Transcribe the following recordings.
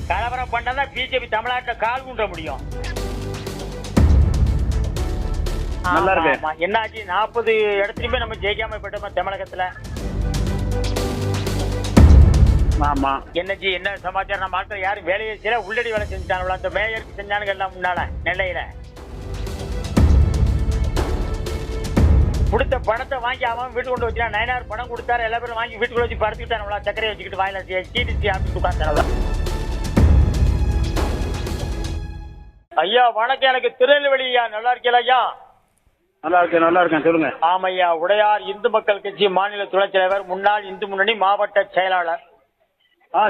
கலவரம் பண்ணாதான் பிஜேபி தமிழ்நாட்டில் கால் ஊன்ற முடியும். நல்லா இருக்கு. என்னாச்சு 40 இடத்துலயுமே நம்ம ஜெயிக்காம போயிட்டோமா தமிழகத்துல. ஆமா. என்னஜி என்ன சமாச்சாரம்? நம்ம ஆட்கள் யாரும் வேலையை செய்யல, உள்ளடி வேலை செஞ்சாங்களா? அந்த மேயருக்கு செஞ்சானுங்க எல்லாம் முன்னால நெல்லையில. கொடுத்த பணத்தை வாங்கி அவன் வீட்டு கொண்டு வச்சுனா 9,000 பணம் கொடுத்தாரு. எல்லா பேரும் வாங்கி வீட்டுக்குள்ள வச்சு படுத்துக்கிட்டானுங்களா? சக்கரையை வச்சுக்கிட்டு வாயில சீட்டு ஆப்பிட்டு உட்காந்துட்டாங்களா? ஐயா வணக்கம். எனக்கு திருநெல்வேலி ஐயா. நல்லா இருக்கீங்களா ஐயா? நல்லா இருக்கேன், நல்லா இருக்கேன். சொல்லுங்க. ஆமையா. உடையார் இந்து மக்கள் கட்சி மாநில துணைத் தலைவர், முன்னாள் இந்து முன்னணி மாவட்ட செயலாளர்.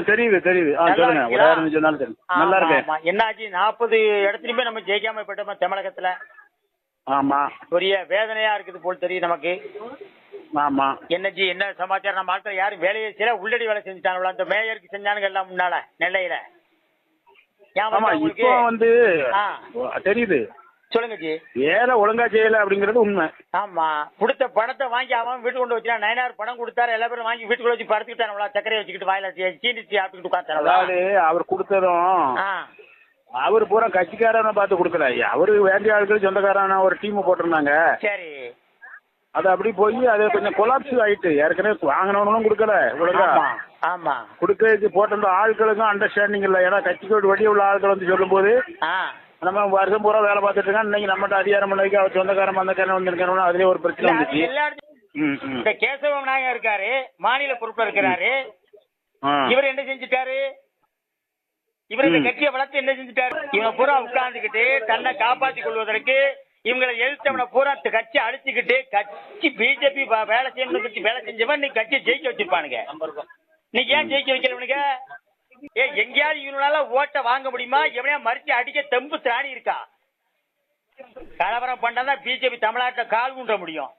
தெரியுது தெரியுது. சொல்லுங்க. உடையார் சொன்னாலும் தெரியும். நல்லா இருக்கேன். என்னாச்சு 40 இடத்துலயுமே நம்ம ஜெயிக்காம போயிட்டோமா தமிழகத்துல. ஆமா. பெரிய வேதனையா இருக்குது போல் தெரியும் நமக்கு. ஆமா. என்னஜி என்ன சமாச்சாரம்? நம்ம ஆட்கள் யாரும் வேலையை செய்யல, உள்ளடி வேலை செஞ்சுட்டாங்களா? அந்த மேயருக்கு செஞ்சானுங்க எல்லாம் முன்னால நெல்லையில. இப்போ வந்து தெரியுது. சொல்லுங்க ஜி. வேலை ஒழுங்கா செய்யல அப்படிங்கறது உண்மை. ஆமா. கொடுத்த பணத்தை வாங்கி அவன் வீட்டு கொண்டு வச்சுனா 9,000 பணம் கொடுத்தாரு. எல்லா பேரும் வாங்கி வீட்டுக்குள்ள வச்சு படுத்துக்கிட்டானுங்களா? சக்கரையை வச்சுக்கிட்டு வாயில சீட்டு ஆப்பிட்டு உட்காந்துட்டாங்களா? அதாவது அவர் கொடுத்ததும் அவரு பூரா கட்சிக்காரனை பார்த்து கொடுக்கல. அவரு வேண்டிய ஆட்கள் சொந்தக்காரன ஒரு டீம் போட்டிருந்தாங்க. சரி. அது அப்படி போய் அது கொஞ்சம் கொலாப்ஸ் ஆயிட்டு. ஏற்கனவே வாங்கினவனும் கொடுக்கல ஒழுங்கா. ஆமா. கொடுக்கறதுக்கு போட்டிருந்த ஆட்களுக்கும் அண்டர்ஸ்டாண்டிங் இல்லை. ஏன்னா கட்சிக்கு வெளியே உள்ள ஆட்கள் வந்து சொல்லும் போது நம்ம வருஷம் பூரா வேலை பார்த்துட்டு இருக்கோம். இன்னைக்கு நம்மகிட்ட அதிகாரம் பண்ணதுக்கு அவர் சொந்தக்காரன் வந்தக்காரன் வந்திருக்காரு. அதுலயே ஒரு பிரச்சனை வந்துச்சு. இந்த கேசவ நாயகம் இருக்காரு, மாநில பொறுப்புல இருக்கிறாரு. இவர் என்ன செஞ்சுட்டாரு? இவர் இந்த கட்சியை வளர்த்து என்ன செஞ்சுட்டாரு? இவனை பூரா உட்கார்ந்துக்கிட்டு தன்னை காப்பாற்றிக் கொள்வதற்கு இவங்களை எழுத்தவனை பூரா கட்சி அழிச்சுக்கிட்டு கட்சி பிஜேபி வேலை செய்யணும் கட்சி வேலை செஞ்சவன் நீ கட்சியை ஜெயிக்க வச்சிருப்பானுங்க. நீங்க ஏன் ஜெயிக்க வைக்கிறவனுங்க? எங்கேயாவது இவனால ஓட்ட வாங்க முடியுமா? எவனையா மறிச்சு அடிக்க தெம்பு திராணி இருக்கா? கலவரம் பண்ணாதான் பிஜேபி தமிழ்நாட்டில் கால் ஊன்ற முடியும்.